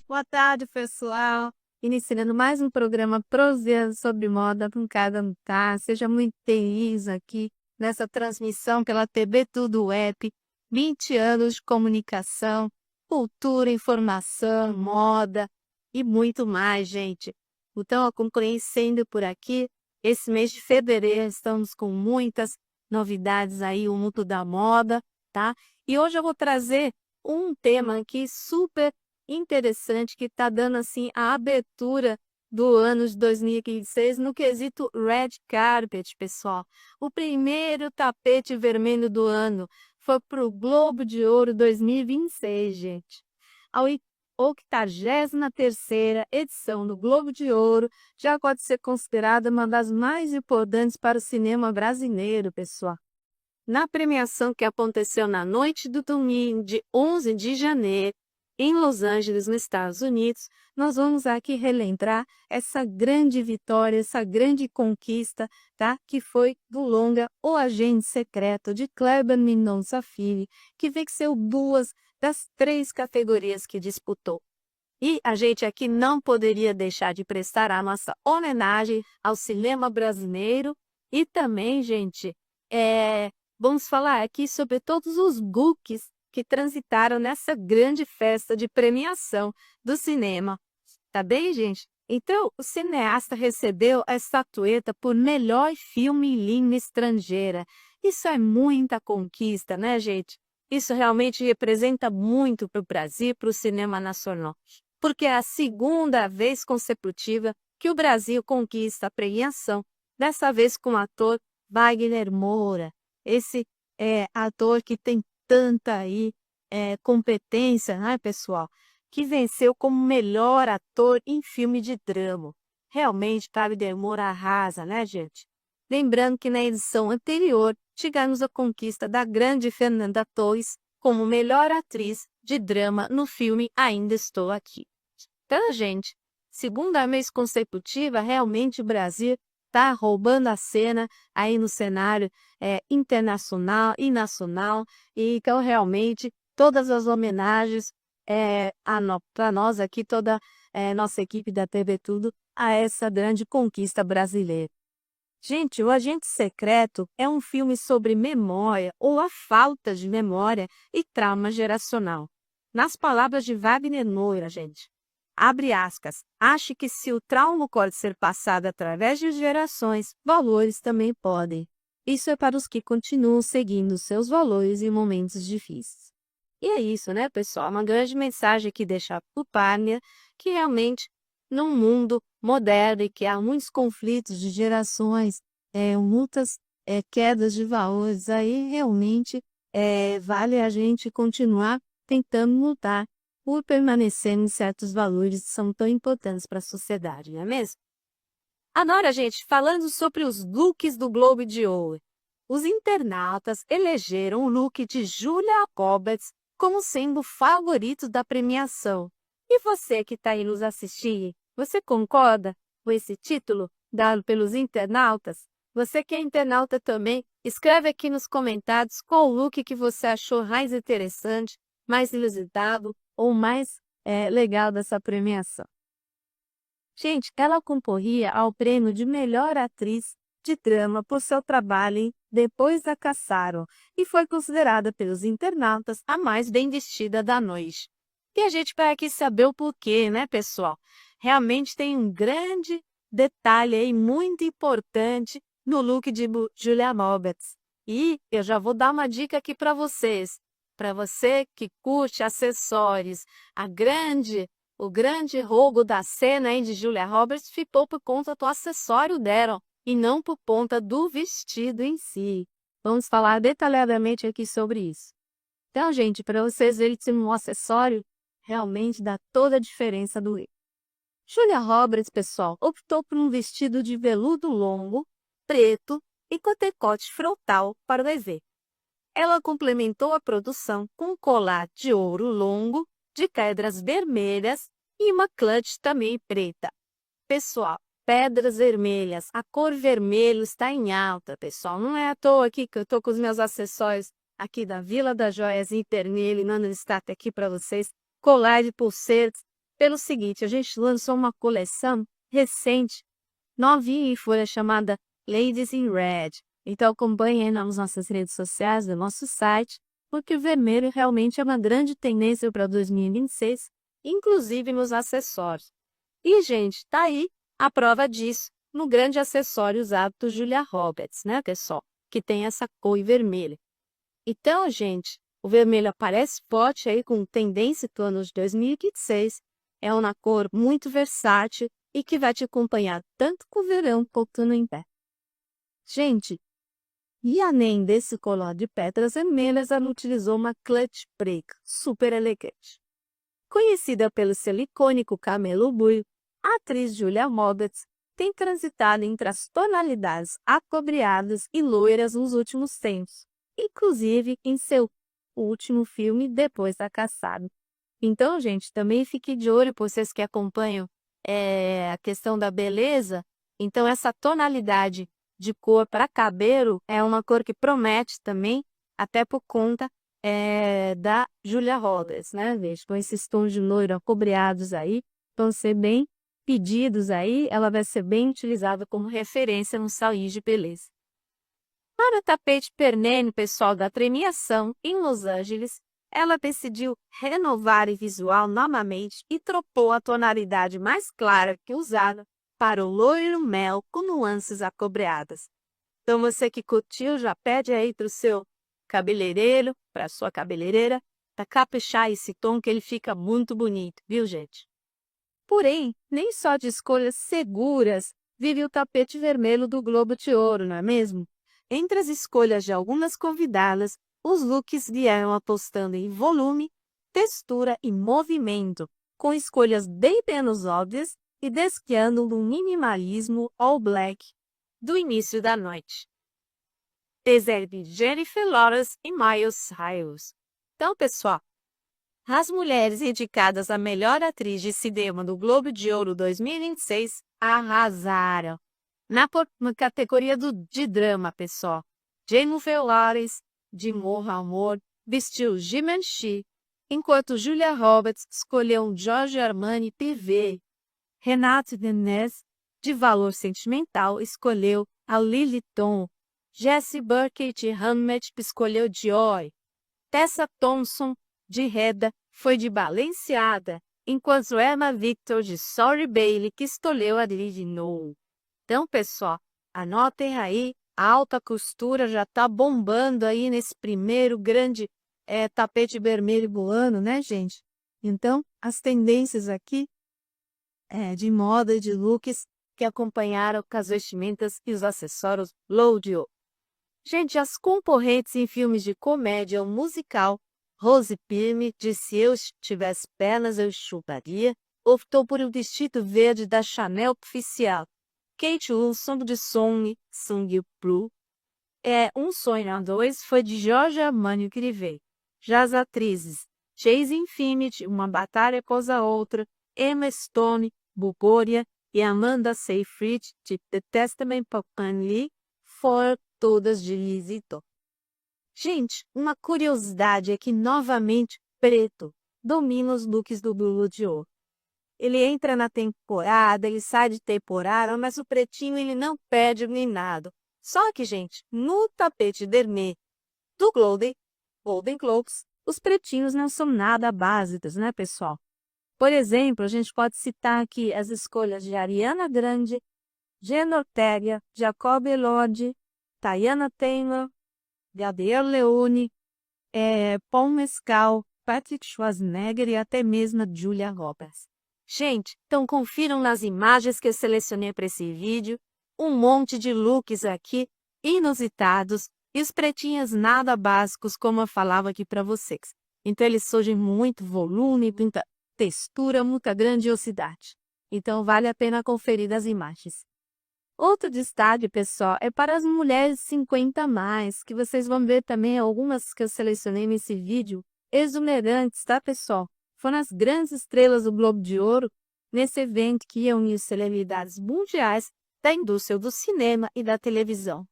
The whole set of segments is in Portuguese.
Boa tarde, pessoal. Iniciando mais um programa Proseando sobre Moda com cada tá. Seja muito feliz aqui nessa transmissão pela TV Tudo Web. 20 anos de comunicação, cultura, informação, moda e muito mais, gente. Então, conhecendo por aqui, esse mês de fevereiro estamos com muitas novidades aí, o mundo da moda, tá? E hoje eu vou trazer um tema aqui super interessante que está dando assim a abertura do ano de 2026 no quesito Red Carpet, pessoal. O primeiro tapete vermelho do ano foi para o Globo de Ouro 2026, gente. A 83ª edição do Globo de Ouro já pode ser considerada uma das mais importantes para o cinema brasileiro, pessoal. Na premiação que aconteceu na noite do domingo de 11 de janeiro, em Los Angeles, nos Estados Unidos, nós vamos aqui relembrar essa grande vitória, essa grande conquista, tá? Que foi do longa O Agente Secreto, de Kleber Mendonça Filho, que venceu 2 das 3 categorias que disputou. E a gente aqui não poderia deixar de prestar a nossa homenagem ao cinema brasileiro e também, gente, vamos falar aqui sobre todos os looks que transitaram nessa grande festa de premiação do cinema. Tá bem, gente? Então, o cineasta recebeu a estatueta por melhor filme em língua estrangeira. Isso é muita conquista, né, gente? Isso realmente representa muito para o Brasil e para o cinema nacional. Porque é a segunda vez consecutiva que o Brasil conquista a premiação, dessa vez com o ator Wagner Moura. Esse ator que tem tanta aí competência, né, pessoal, que venceu como melhor ator em filme de drama. Realmente, Wagner Moura arrasa, né, gente? Lembrando que na edição anterior, tivemos a conquista da grande Fernanda Torres como melhor atriz de drama no filme Ainda Estou Aqui. Então, gente, segunda vez consecutiva, realmente o Brasil está roubando a cena aí no cenário internacional e nacional. E então, realmente, todas as homenagens para nós aqui, toda nossa equipe da TV Tudo, a essa grande conquista brasileira. Gente, O Agente Secreto é um filme sobre memória ou a falta de memória e trauma geracional. Nas palavras de Wagner Moura, gente, abre aspas, ache que se o trauma pode ser passado através de gerações, valores também podem. Isso é para os que continuam seguindo seus valores em momentos difíceis. E é isso, né, pessoal? Uma grande mensagem que deixa para o Pânia, que realmente, num mundo moderno e que há muitos conflitos de gerações, muitas quedas de valores, aí realmente vale a gente continuar tentando lutar por permanecer em certos valores que são tão importantes para a sociedade, não é mesmo? Agora, gente, falando sobre os looks do Globo de Ouro. Os internautas elegeram o look de Julia Roberts como sendo o favorito da premiação. E você que está aí nos assistindo, você concorda com esse título dado pelos internautas? Você que é internauta também, escreve aqui nos comentários qual look que você achou mais interessante, mais inusitado ou mais legal dessa premiação. Gente, ela concorria ao prêmio de melhor atriz de drama por seu trabalho em Depois da Caçaram e foi considerada pelos internautas a mais bem vestida da noite. E a gente vai aqui saber o porquê, né, pessoal? Realmente tem um grande detalhe aí muito importante no look de Julia Roberts. E eu já vou dar uma dica aqui para vocês. Para você que curte acessórios, o grande roubo da cena aí de Julia Roberts ficou por conta do acessório dela e não por conta do vestido em si. Vamos falar detalhadamente aqui sobre isso. Então, gente, para vocês verem que um acessório realmente dá toda a diferença do erro. Julia Roberts, pessoal, optou por um vestido de veludo longo, preto e com decote frontal para o evento. Ela complementou a produção com um colar de ouro longo, de pedras vermelhas e uma clutch também preta. Pessoal, pedras vermelhas, a cor vermelho está em alta, pessoal. Não é à toa aqui que eu estou com os meus acessórios aqui da Vila das Joias em Pernille, mandando destaque aqui para vocês, colar de pulseiras. Pelo seguinte, a gente lançou uma coleção recente, novinha em folha, chamada Ladies in Red. Então acompanhem nas nossas redes sociais, no nosso site, porque o vermelho realmente é uma grande tendência para 2026, inclusive nos acessórios. E, gente, tá aí a prova disso no grande acessório usado por Julia Roberts, né, pessoal? Que tem essa cor vermelha. Então, gente, o vermelho aparece forte aí com tendência para o ano de 2026. É uma cor muito versátil e que vai te acompanhar tanto com o verão quanto no inverno. Gente, e além desse colar de pedras vermelhas, ela utilizou uma clutch preta super elegante. Conhecida pelo seu icônico camelo buio, a atriz Julia Roberts tem transitado entre as tonalidades acobreadas e loiras nos últimos tempos, inclusive em seu último filme, Depois da Caçada. Então, gente, também fique de olho, por vocês que acompanham a questão da beleza. Então, essa tonalidade de cor para cabelo é uma cor que promete também, até por conta da Julia Roberts, né? Veja, com esses tons de loiro acobreados aí, vão ser bem pedidos aí, ela vai ser bem utilizada como referência no salões de beleza. Para o tapete perene pessoal da premiação em Los Angeles, ela decidiu renovar o visual novamente e trocou a tonalidade mais clara que usada para o loiro mel com nuances acobreadas. Então você que curtiu, já pede aí para o seu cabeleireiro, para a sua cabeleireira, para caprichar esse tom que ele fica muito bonito, viu, gente? Porém, nem só de escolhas seguras vive o tapete vermelho do Globo de Ouro, não é mesmo? Entre as escolhas de algumas convidadas, os looks vieram apostando em volume, textura e movimento, com escolhas bem menos óbvias e desfiando no minimalismo all black do início da noite. Deserve Jennifer Lawrence e Miley Cyrus. Então, pessoal, as mulheres indicadas a melhor atriz de cinema do Globo de Ouro 2026 arrasaram. Na categoria de drama, pessoal, Jennifer Lawrence, de Morro Amor, vestiu Givenchy, enquanto Julia Roberts escolheu um Giorgio Armani PV. Renate Denez, de Valor Sentimental, escolheu a Lily Tom. Jessie Burkett de Handmaid escolheu Dior. Tessa Thompson, de Reda, foi de Balenciaga, enquanto Emma Victor, de Sorry Bailey, que escolheu a Lily No. Então, pessoal, anotem aí, a alta costura já está bombando aí nesse primeiro grande tapete vermelho do ano, né, gente? Então, as tendências aqui de moda e de looks que acompanharam com as vestimentas e os acessórios Low de Ouro. Gente, as concorrentes em filmes de comédia ou musical, Rose Byrne, de Se Eu Tivesse Pernas Eu Chuparia, optou por um vestido verde da Chanel oficial. Kate Hudson, de Song Blue, Um Sonho a Dois, foi de Giorgio Armani Privé. Já as atrizes Chase Infinity, Uma Batalha Após a Outra, Emma Stone, Bulgária e Amanda Seyfried, de The Testament of Anne Lee, foram todas de Lisito. Gente, uma curiosidade é que novamente preto domina os looks do Globo de Ouro. Ele entra na temporada, ele sai de temporada, mas o pretinho ele não perde nem nada. Só que, gente, no tapete vermelho do Golden Globes, os pretinhos não são nada básicos, né, pessoal? Por exemplo, a gente pode citar aqui as escolhas de Ariana Grande, Jenna Ortega, Jacob Elordi, Tayana Taylor, Gabriel Leone, Paul Mescal, Patrick Schwarzenegger e até mesmo a Julia Roberts. Gente, então confiram nas imagens que eu selecionei para esse vídeo, um monte de looks aqui inusitados e os pretinhos nada básicos, como eu falava aqui para vocês. Então eles surgem muito volume, muita textura, muita grandiosidade. Então vale a pena conferir as imagens. Outro destaque, pessoal, é para as mulheres 50 a mais, que vocês vão ver também algumas que eu selecionei nesse vídeo, exuberantes, tá, pessoal? Foram as grandes estrelas do Globo de Ouro nesse evento que ia unir celebridades mundiais da indústria do cinema e da televisão.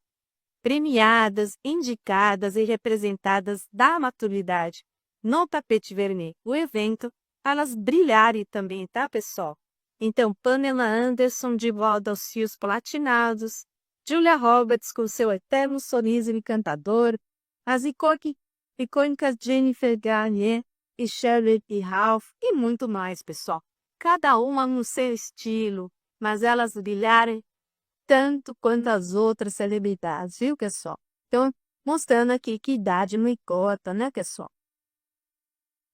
premiadas, indicadas e representadas da maturidade no tapete vermelho. O evento, elas brilharem também, tá, pessoal? Então, Pamela Anderson de volta aos fios platinados, Julia Roberts com seu eterno sorriso encantador, as icônicas Jennifer Garner e Shirley e Ralph e muito mais, pessoal. Cada uma no seu estilo, mas elas brilharem tanto quanto as outras celebridades, viu, pessoal? Então, mostrando aqui que idade não importa, né, pessoal?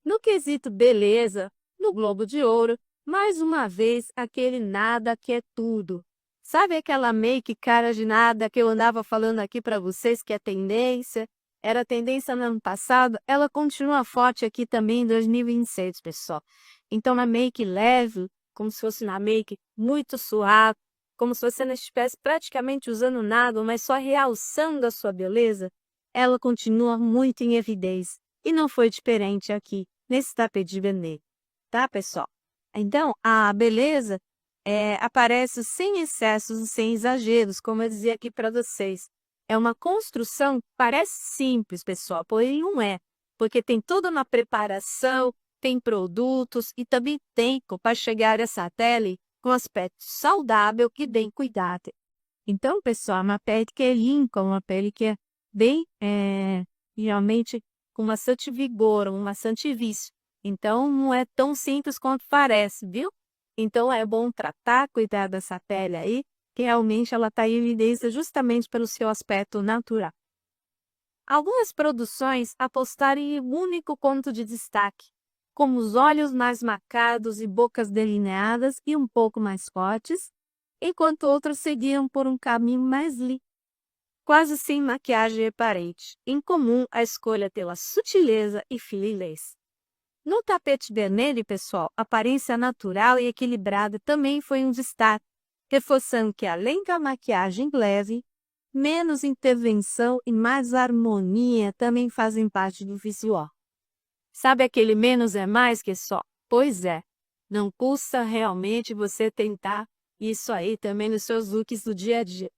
No quesito beleza, no Globo de Ouro, mais uma vez, aquele nada que é tudo. Sabe aquela make cara de nada que eu andava falando aqui para vocês que é tendência? Era tendência no ano passado, ela continua forte aqui também em 2026, pessoal. Então, uma make leve, como se fosse uma make muito suave, como se você não estivesse praticamente usando nada, mas só realçando a sua beleza, ela continua muito em evidência. E não foi diferente aqui, nesse tapete vermelho, tá, pessoal? Então, a beleza aparece sem excessos e sem exageros, como eu dizia aqui para vocês. É uma construção que parece simples, pessoal, porém não é, porque tem toda uma preparação, tem produtos e também tempo para chegar a essa pele com aspecto saudável e bem cuidado. Então, pessoal, é uma pele que é limpa, uma pele que é bem, realmente, com bastante vigor, um bastante vício. Então, não é tão simples quanto parece, viu? Então, é bom tratar, cuidar dessa pele aí, que realmente ela está em evidência justamente pelo seu aspecto natural. Algumas produções apostaram em um único ponto de destaque, como os olhos mais marcados e bocas delineadas e um pouco mais fortes, enquanto outras seguiam por um caminho mais liso, quase sem maquiagem aparente. Em comum, a escolha pela sutileza e fluidez. No tapete vermelho, pessoal, a aparência natural e equilibrada também foi um destaque, reforçando que, além da maquiagem leve, menos intervenção e mais harmonia também fazem parte do visual. Sabe aquele menos é mais que só? Pois é, não custa realmente você tentar isso aí também nos seus looks do dia a dia.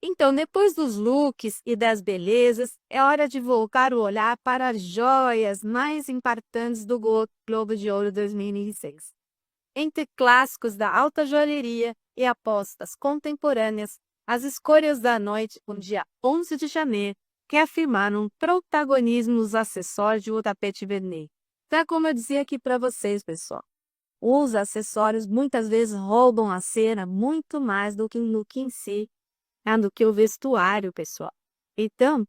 Então, depois dos looks e das belezas, é hora de voltar o olhar para as joias mais impactantes do Globo de Ouro 2006. Entre clássicos da alta joalheria e apostas contemporâneas, as escolhas da noite, no dia 11 de janeiro, que afirmaram protagonismo nos acessórios do tapete vermelho. Então, como eu dizia aqui para vocês, pessoal, os acessórios muitas vezes roubam a cena muito mais do que o look em si, do que o vestuário, pessoal. Então,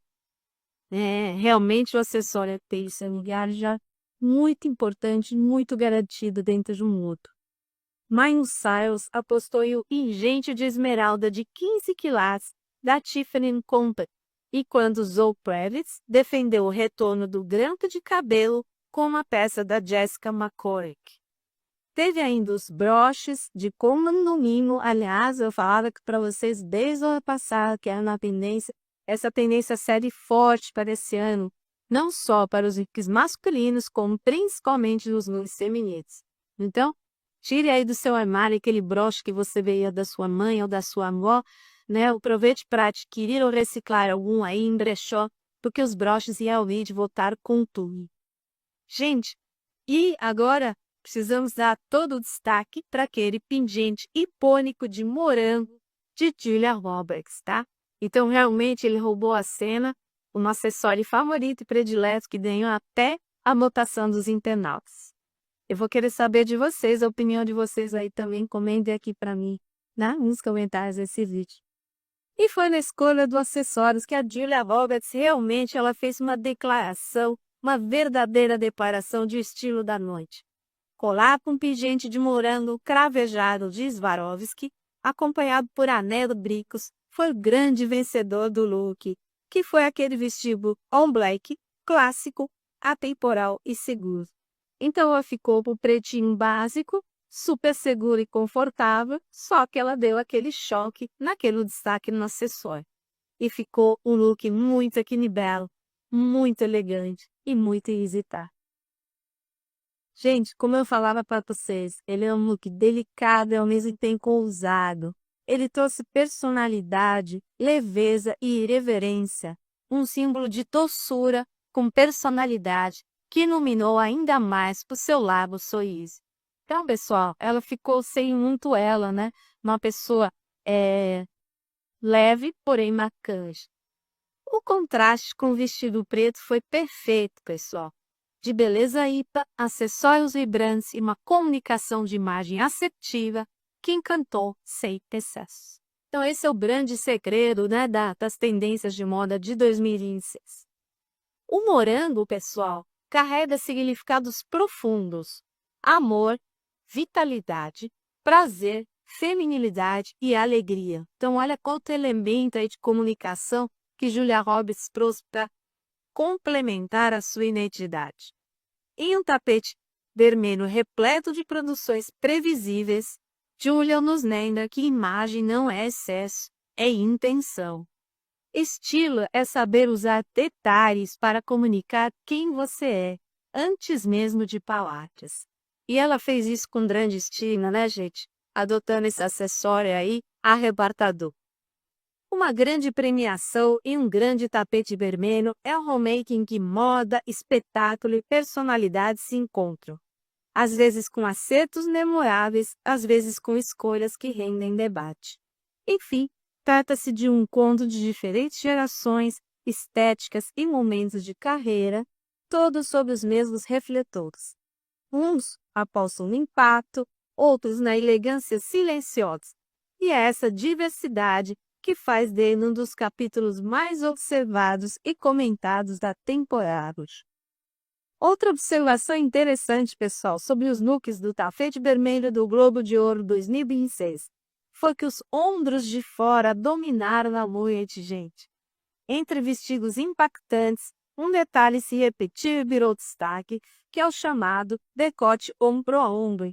realmente o acessório tem seu lugar já muito importante, muito garantido dentro de um look. Miley Cyrus apostou em um pingente de esmeralda de 15 quilates da Tiffany & Company, e quando Zoe Kravitz defendeu o retorno do grampo de cabelo com uma peça da Jessica McCormick. Teve ainda os broches de condomínio. Aliás, eu falava para vocês desde o ano passado que era uma tendência, essa tendência série forte para esse ano, não só para os looks masculinos, como principalmente os looks femininos. Então, tire aí do seu armário aquele broche que você veio da sua mãe ou da sua avó, né? Aproveite para adquirir ou reciclar algum aí em brechó, porque os broches realmente voltaram com tudo. Gente, e agora precisamos dar todo o destaque para aquele pingente icônico de morango de Julia Roberts, tá? Então, realmente, ele roubou a cena, um acessório favorito e predileto que ganhou até a votação dos internautas. Eu vou querer saber de vocês, a opinião de vocês aí também, comentem aqui para mim, nos comentários desse vídeo. E foi na escolha dos acessórios que a Julia Roberts realmente ela fez uma declaração, uma verdadeira declaração de estilo da noite. Colar com pingente de morango cravejado de Swarovski, acompanhado por anel brincos, foi o grande vencedor do look, que foi aquele vestido on black, clássico, atemporal e seguro. Então ela ficou com o pretinho básico, super seguro e confortável, só que ela deu aquele choque naquele destaque no acessório. E ficou um look muito equilibrado, muito elegante e muito hesitado. Gente, como eu falava para vocês, ele é um look delicado e ao mesmo tempo ousado. Ele trouxe personalidade, leveza e irreverência, um símbolo de doçura com personalidade que iluminou ainda mais o seu lado sorriso. Então, pessoal, ela ficou sem muito ela, né? Uma pessoa leve, porém marcante. O contraste com o vestido preto foi perfeito, pessoal. De beleza ímpar, acessórios vibrantes e uma comunicação de imagem assertiva que encantou sem excesso. Então, esse é o grande segredo, né, das tendências de moda de 2026. O morango, pessoal, carrega significados profundos: amor, vitalidade, prazer, feminilidade e alegria. Então, olha quanto elemento aí de comunicação que Julia Roberts trouxe para complementar a sua identidade. Em um tapete vermelho repleto de produções previsíveis, Julia nos lembra que imagem não é excesso, é intenção. Estilo é saber usar detalhes para comunicar quem você é, antes mesmo de palavras. E ela fez isso com grande estilo, né, gente? Adotando esse acessório aí, arrebatador. Uma grande premiação e um grande tapete vermelho é um homemaking em que moda, espetáculo e personalidade se encontram. Às vezes com acertos memoráveis, às vezes com escolhas que rendem debate. Enfim, trata-se de um encontro de diferentes gerações, estéticas e momentos de carreira, todos sob os mesmos refletores. Uns apostam no impacto, outros na elegância silenciosa. E é essa diversidade que faz dele um dos capítulos mais observados e comentados da temporada. Outra observação interessante, pessoal, sobre os looks do tapete vermelho do Globo de Ouro 2026 foi que os ombros de fora dominaram a noite, gente. Entre vestidos impactantes, um detalhe se repetiu e virou destaque, que é o chamado decote ombro a ombro.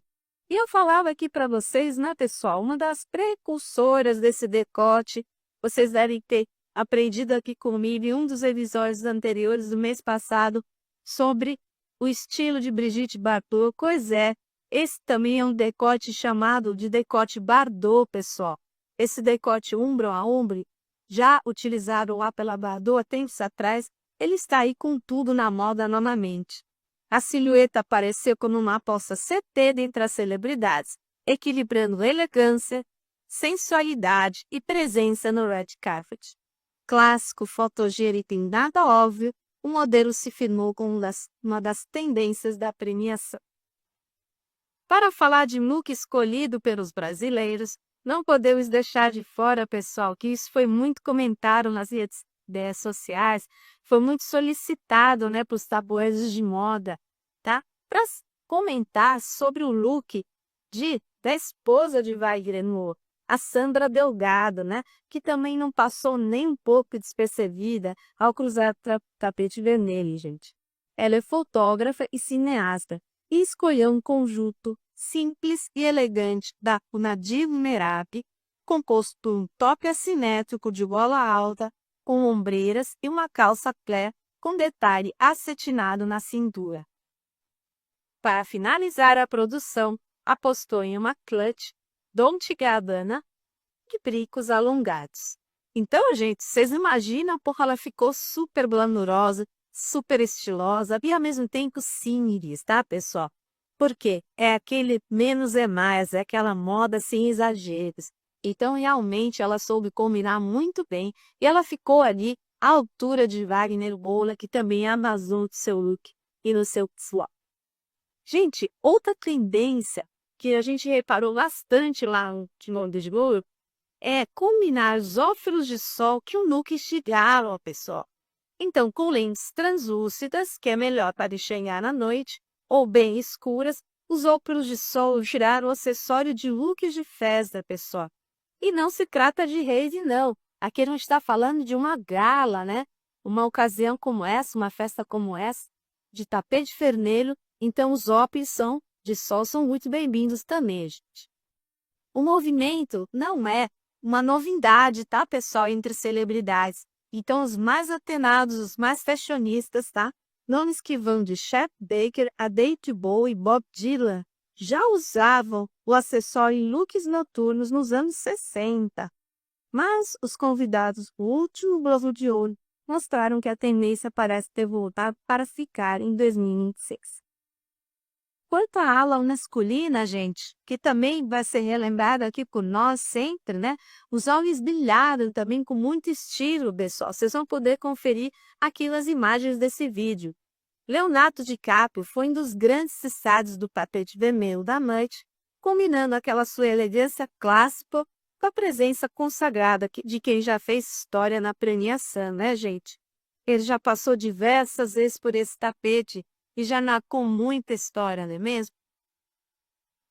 E eu falava aqui para vocês, né, pessoal, uma das precursoras desse decote, vocês devem ter aprendido aqui comigo em um dos episódios anteriores do mês passado sobre o estilo de Brigitte Bardot. Pois é, esse também é um decote chamado de decote Bardot, pessoal. Esse decote ombro a ombro, já utilizado lá pela Bardot há tempos atrás, ele está aí com tudo na moda novamente. A silhueta apareceu como uma aposta certeira entre as celebridades, equilibrando elegância, sensualidade e presença no red carpet. Clássico, fotogênico e nada óbvio, o modelo se firmou como uma das tendências da premiação. Para falar de look escolhido pelos brasileiros, não podemos deixar de fora, pessoal, que isso foi muito comentado nas redes sociais, foi muito solicitado, né, para os tabloides de moda, tá? Para comentar sobre o look da esposa de Wagner Moura, a Sandra Delgado, né, que também não passou nem um pouco despercebida ao cruzar o tapete vermelho, gente. Ela é fotógrafa e cineasta e escolheu um conjunto simples e elegante da Nadir Merab, composto por um top assimétrico de gola alta, com ombreiras e uma calça clare com detalhe acetinado na cintura. Para finalizar a produção, apostou em uma clutch Dolce & Gabbana de brincos alongados. Então, gente, vocês imaginam, porra, ela ficou super glamurosa, super estilosa e ao mesmo tempo simples, tá, pessoal? Porque é aquele menos é mais, é aquela moda sem exageros. Então, realmente, ela soube combinar muito bem e ela ficou ali à altura de Wagner Moura, que também arrasou no seu look e no seu swap. Gente, outra tendência que a gente reparou bastante lá no Timão de Ouro é combinar os óculos de sol que o look instigaram a pessoa. Então, com lentes translúcidas, que é melhor para enxergar à noite, ou bem escuras, os óculos de sol viraram o acessório de looks de festa, pessoal. E não se trata de rave, não. Aqui a gente está falando de uma gala, né? Uma ocasião como essa, uma festa como essa, de tapete vermelho, então os óculos de sol são muito bem-vindos também, gente. O movimento não é uma novidade, tá, pessoal, entre celebridades. Então, os mais atenados, os mais fashionistas, tá? Nomes que vão de Chet Baker a David Bowie e Bob Dylan já usavam o acessório em looks noturnos nos anos 60. Mas os convidados do último Globo de Ouro mostraram que a tendência parece ter voltado para ficar em 2026. Quanto à ala masculina, gente, que também vai ser relembrada aqui por nós sempre, né? Os homens brilharam também com muito estilo, pessoal. Vocês vão poder conferir aqui nas imagens desse vídeo. Leonardo DiCaprio foi um dos grandes destaques do tapete vermelho da noite, combinando aquela sua elegância clássica com a presença consagrada de quem já fez história na premiação, né, gente? Ele já passou diversas vezes por esse tapete e já narrou muita história, não é mesmo?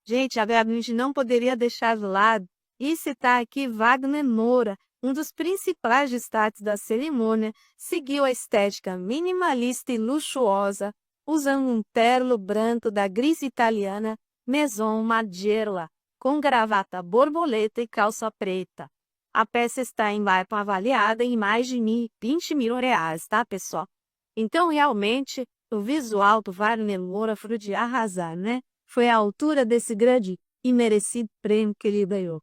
Gente, agora a gente não poderia deixar de lado e citar aqui Wagner Moura, um dos principais destaques da cerimônia, seguiu a estética minimalista e luxuosa, usando um terno branco da gris italiana Maison Margiela, com gravata borboleta e calça preta. A peça está avaliada em mais de 20 mil reais, tá, pessoal? Então, realmente, o visual do Wagner Moura foi de arrasar, né? Foi à altura desse grande e merecido prêmio que ele ganhou.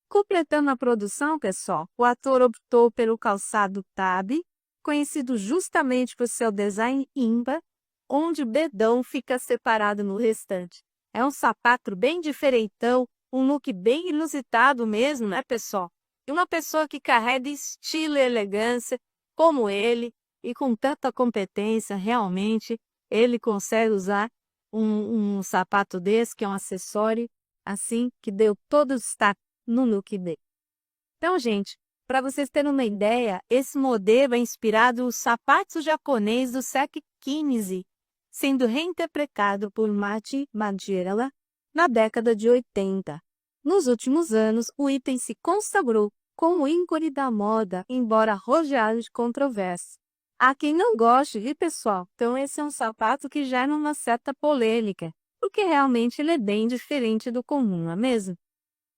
Completando a produção, pessoal, o ator optou pelo calçado Tabi, conhecido justamente por seu design ímpar, onde o dedão fica separado no restante. É um sapato bem diferentão, um look bem inusitado mesmo, né, pessoal? E uma pessoa que carrega estilo e elegância, como ele, e com tanta competência, realmente, ele consegue usar um sapato desse, que é um acessório, assim, que deu todo o destaque no look dele. Então, gente, para vocês terem uma ideia, esse modelo é inspirado nos sapatos japoneses do século XV, sendo reinterpretado por Mati Margiela na década de 80. Nos últimos anos, o item se consagrou como ícone da moda, embora rodeado de controvérsias. Há quem não goste, viu, pessoal? Então esse é um sapato que gera uma certa polêmica, porque realmente ele é bem diferente do comum, não é mesmo?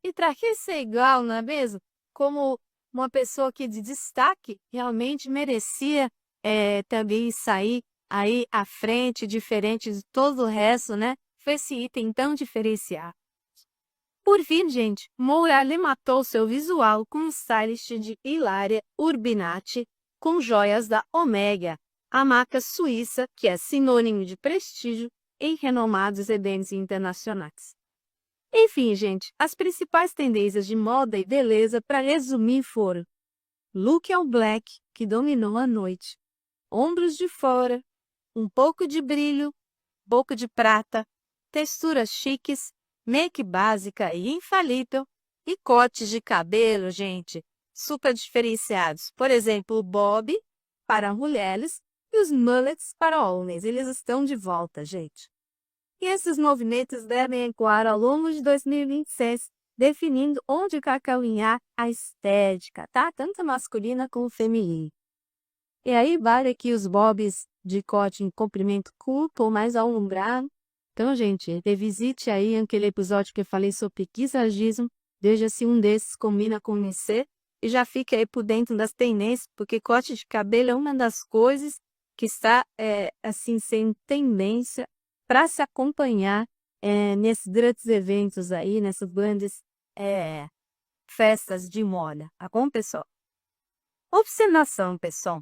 E para que ser igual, não é mesmo? Como uma pessoa que de destaque realmente merecia também sair aí à frente, diferente de todo o resto, né? Foi esse item tão diferenciado. Por fim, gente, Moura matou seu visual com um stylist de Hilaria Urbinati, com joias da Omega, a marca suíça que é sinônimo de prestígio em renomados eventos internacionais. Enfim, gente, as principais tendências de moda e beleza, para resumir, foram look all black, que dominou a noite, ombros de fora, um pouco de brilho, pouco de prata, texturas chiques, make básica e infalível, e cortes de cabelo, gente, super diferenciados. Por exemplo, o bob para mulheres e os mullets para homens. Eles estão de volta, gente. E esses movimentos devem ecoar ao longo de 2026, definindo onde cacalinhar a estética, tá? Tanto masculina como feminina. E aí, vale aqui os bobs de corte em comprimento curto ou mais alongado. Então, gente, revisite aí aquele episódio que eu falei sobre paisagismo, veja se um desses combina com você e já fique aí por dentro das tendências, porque corte de cabelo é uma das coisas que está, assim, sendo tendência para se acompanhar nesses grandes eventos aí, nessas grandes festas de moda. Tá bom, pessoal? Observação, pessoal.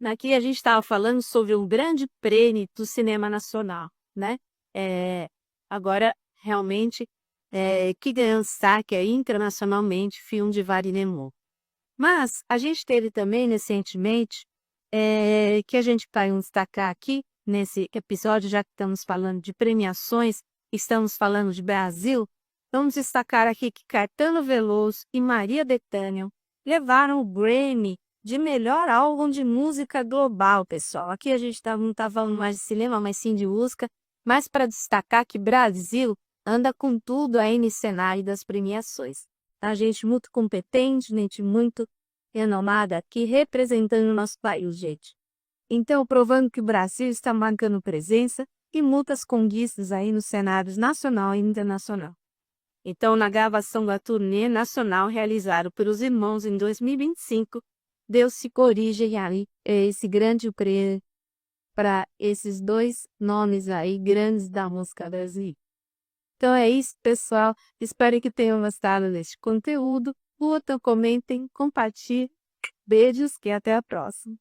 Aqui a gente estava falando sobre um grande prêmio do cinema nacional, né? Agora, realmente, que ganhou destaque internacionalmente, filme de Wagner Moura. Mas a gente teve também, recentemente, que a gente vai destacar aqui, nesse episódio, já que estamos falando de premiações, estamos falando de Brasil, vamos destacar aqui que Caetano Veloso e Maria Bethânia levaram o Grammy de melhor álbum de música global, pessoal. Aqui a gente não está falando mais de cinema, mas sim de música, mas para destacar que Brasil anda com tudo aí no cenário das premiações. Tá? Gente muito competente, gente muito renomada aqui, representando o nosso país, gente. Então, provando que o Brasil está marcando presença e muitas conquistas aí nos cenários nacional e internacional. Então, na gravação da turnê nacional realizada pelos irmãos em 2025, deu-se origem aí esse grande prêmio para esses dois nomes aí grandes da música brasileira. Então é isso, pessoal. Espero que tenham gostado deste conteúdo. Curtam, comentem, compartilhem. Beijos e até a próxima.